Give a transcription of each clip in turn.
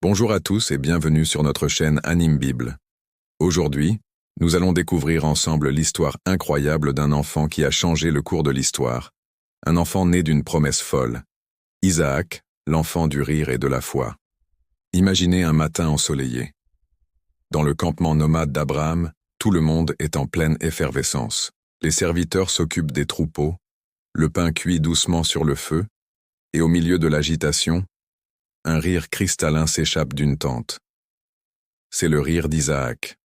Bonjour à tous et bienvenue sur notre chaîne Anime Bible. Aujourd'hui, nous allons découvrir ensemble l'histoire incroyable d'un enfant qui a changé le cours de l'histoire. Un enfant né d'une promesse folle. Isaac, l'enfant du rire et de la foi. Imaginez un matin ensoleillé. Dans le campement nomade d'Abraham, tout le monde est en pleine effervescence. Les serviteurs s'occupent des troupeaux, le pain cuit doucement sur le feu, et au milieu de l'agitation, un rire cristallin s'échappe d'une tente. C'est le rire d'Isaac.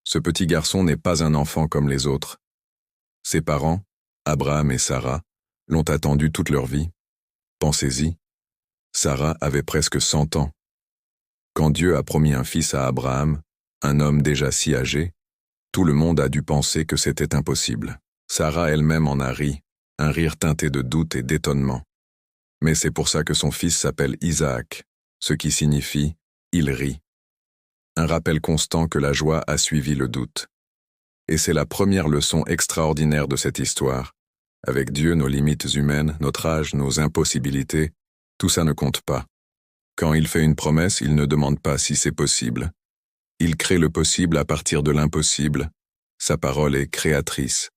Ce petit garçon n'est pas un enfant comme les autres. Ses parents, Abraham et Sarah, l'ont attendu toute leur vie. Pensez-y, Sarah avait presque 100 ans. Quand Dieu a promis un fils à Abraham, un homme déjà si âgé, tout le monde a dû penser que c'était impossible. Sarah elle-même en a ri, un rire teinté de doute et d'étonnement. Mais c'est pour ça que son fils s'appelle Isaac, ce qui signifie « il rit ». Un rappel constant que la joie a suivi le doute. Et c'est la première leçon extraordinaire de cette histoire. Avec Dieu, nos limites humaines, notre âge, nos impossibilités, tout ça ne compte pas. Quand il fait une promesse, il ne demande pas si c'est possible. Il crée le possible à partir de l'impossible. Sa parole est créatrice.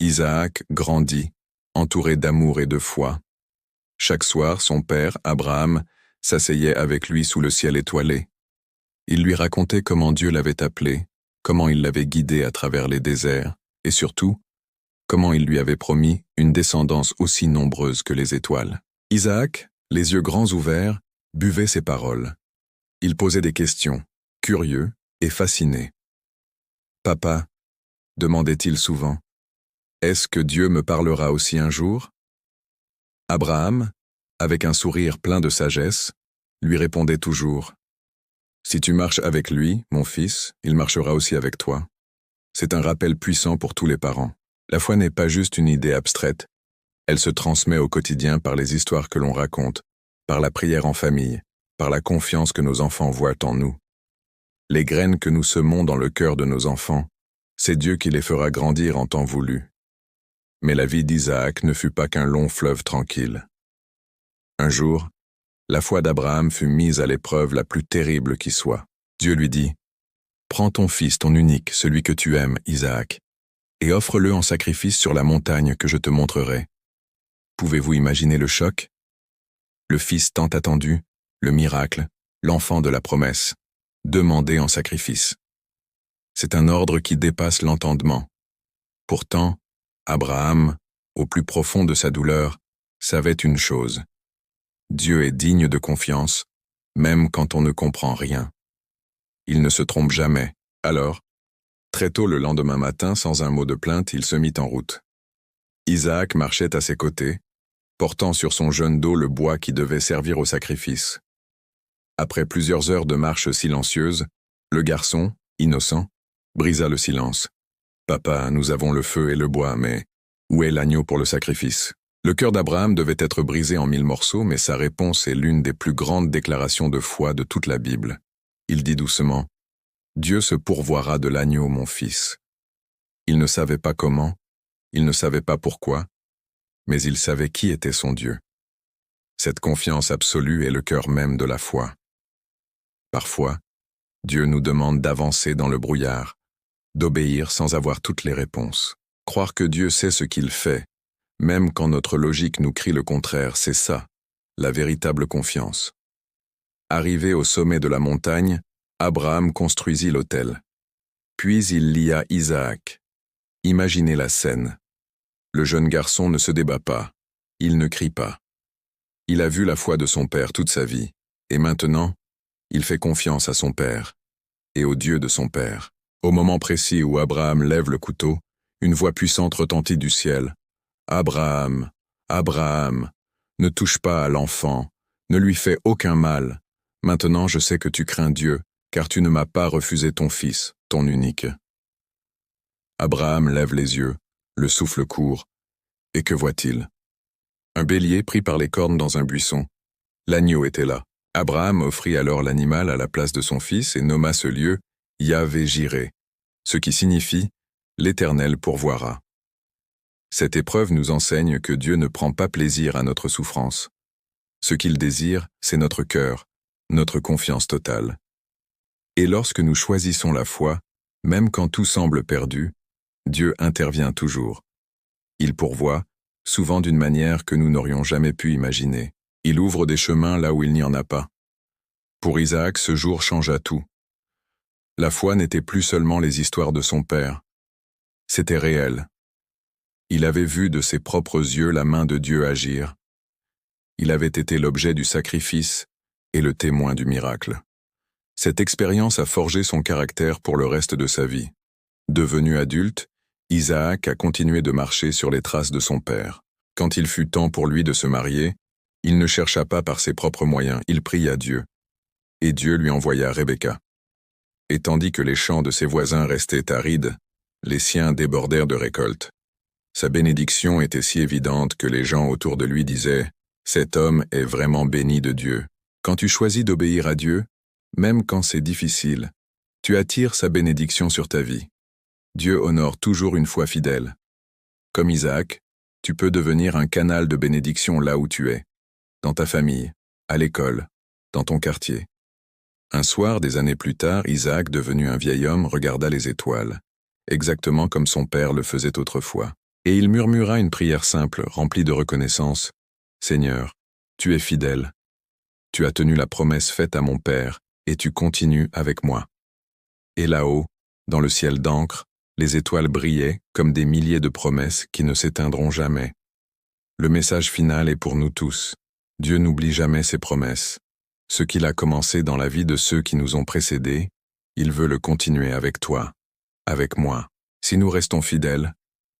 Isaac grandit, entouré d'amour et de foi. Chaque soir, son père, Abraham, s'asseyait avec lui sous le ciel étoilé. Il lui racontait comment Dieu l'avait appelé, comment il l'avait guidé à travers les déserts, et surtout, comment il lui avait promis une descendance aussi nombreuse que les étoiles. Isaac, les yeux grands ouverts, buvait ses paroles. Il posait des questions, curieux et fasciné. « Papa, demandait-il souvent, est-ce que Dieu me parlera aussi un jour ?» Abraham, avec un sourire plein de sagesse, lui répondait toujours « Si tu marches avec lui, mon fils, il marchera aussi avec toi. » C'est un rappel puissant pour tous les parents. La foi n'est pas juste une idée abstraite. Elle se transmet au quotidien par les histoires que l'on raconte, par la prière en famille, par la confiance que nos enfants voient en nous. Les graines que nous semons dans le cœur de nos enfants, c'est Dieu qui les fera grandir en temps voulu. Mais la vie d'Isaac ne fut pas qu'un long fleuve tranquille. Un jour, la foi d'Abraham fut mise à l'épreuve la plus terrible qui soit. Dieu lui dit « Prends ton fils, ton unique, celui que tu aimes, Isaac, et offre-le en sacrifice sur la montagne que je te montrerai. » Pouvez-vous imaginer le choc? Le fils tant attendu, le miracle, l'enfant de la promesse, demandé en sacrifice. C'est un ordre qui dépasse l'entendement. Pourtant, Abraham, au plus profond de sa douleur, savait une chose. Dieu est digne de confiance, même quand on ne comprend rien. Il ne se trompe jamais. Alors, très tôt le lendemain matin, sans un mot de plainte, il se mit en route. Isaac marchait à ses côtés, portant sur son jeune dos le bois qui devait servir au sacrifice. Après plusieurs heures de marche silencieuse, le garçon, innocent, brisa le silence. « Papa, nous avons le feu et le bois, mais où est l'agneau pour le sacrifice ?» Le cœur d'Abraham devait être brisé en 1000 morceaux, mais sa réponse est l'une des plus grandes déclarations de foi de toute la Bible. Il dit doucement « Dieu se pourvoira de l'agneau, mon fils. » Il ne savait pas comment, il ne savait pas pourquoi, mais il savait qui était son Dieu. Cette confiance absolue est le cœur même de la foi. Parfois, Dieu nous demande d'avancer dans le brouillard, d'obéir sans avoir toutes les réponses. Croire que Dieu sait ce qu'il fait, même quand notre logique nous crie le contraire, c'est ça, la véritable confiance. Arrivé au sommet de la montagne, Abraham construisit l'autel. Puis il lia Isaac. Imaginez la scène. Le jeune garçon ne se débat pas, il ne crie pas. Il a vu la foi de son père toute sa vie, et maintenant, il fait confiance à son père, et au Dieu de son père. Au moment précis où Abraham lève le couteau, une voix puissante retentit du ciel. « Abraham, Abraham, ne touche pas à l'enfant, ne lui fais aucun mal. Maintenant je sais que tu crains Dieu, car tu ne m'as pas refusé ton fils, ton unique. » Abraham lève les yeux, le souffle court, et que voit-il? Un bélier pris par les cornes dans un buisson. L'agneau était là. Abraham offrit alors l'animal à la place de son fils et nomma ce lieu Yahvé-Jiré, ce qui signifie « l'Éternel pourvoira ». Cette épreuve nous enseigne que Dieu ne prend pas plaisir à notre souffrance. Ce qu'il désire, c'est notre cœur, notre confiance totale. Et lorsque nous choisissons la foi, même quand tout semble perdu, Dieu intervient toujours. Il pourvoit, souvent d'une manière que nous n'aurions jamais pu imaginer. Il ouvre des chemins là où il n'y en a pas. Pour Isaac, ce jour changea tout. La foi n'était plus seulement les histoires de son père. C'était réel. Il avait vu de ses propres yeux la main de Dieu agir. Il avait été l'objet du sacrifice et le témoin du miracle. Cette expérience a forgé son caractère pour le reste de sa vie. Devenu adulte, Isaac a continué de marcher sur les traces de son père. Quand il fut temps pour lui de se marier, il ne chercha pas par ses propres moyens, il pria Dieu. Et Dieu lui envoya Rebecca. Et tandis que les champs de ses voisins restaient arides, les siens débordèrent de récoltes. Sa bénédiction était si évidente que les gens autour de lui disaient « Cet homme est vraiment béni de Dieu ». Quand tu choisis d'obéir à Dieu, même quand c'est difficile, tu attires sa bénédiction sur ta vie. Dieu honore toujours une foi fidèle. Comme Isaac, tu peux devenir un canal de bénédiction là où tu es, dans ta famille, à l'école, dans ton quartier. Un soir, des années plus tard, Isaac, devenu un vieil homme, regarda les étoiles, exactement comme son père le faisait autrefois. Et il murmura une prière simple, remplie de reconnaissance. « Seigneur, tu es fidèle. Tu as tenu la promesse faite à mon père, et tu continues avec moi. » Et là-haut, dans le ciel d'encre, les étoiles brillaient comme des milliers de promesses qui ne s'éteindront jamais. Le message final est pour nous tous. Dieu n'oublie jamais ses promesses. Ce qu'il a commencé dans la vie de ceux qui nous ont précédés, il veut le continuer avec toi, avec moi. Si nous restons fidèles,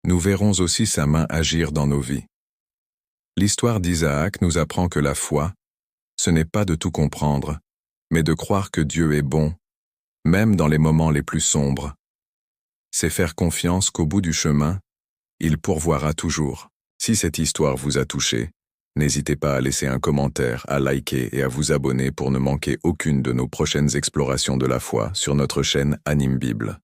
nous verrons aussi sa main agir dans nos vies. L'histoire d'Isaac nous apprend que la foi, ce n'est pas de tout comprendre, mais de croire que Dieu est bon, même dans les moments les plus sombres. C'est faire confiance qu'au bout du chemin, il pourvoira toujours. Si cette histoire vous a touché, n'hésitez pas à laisser un commentaire, à liker et à vous abonner pour ne manquer aucune de nos prochaines explorations de la foi sur notre chaîne Anime Bible.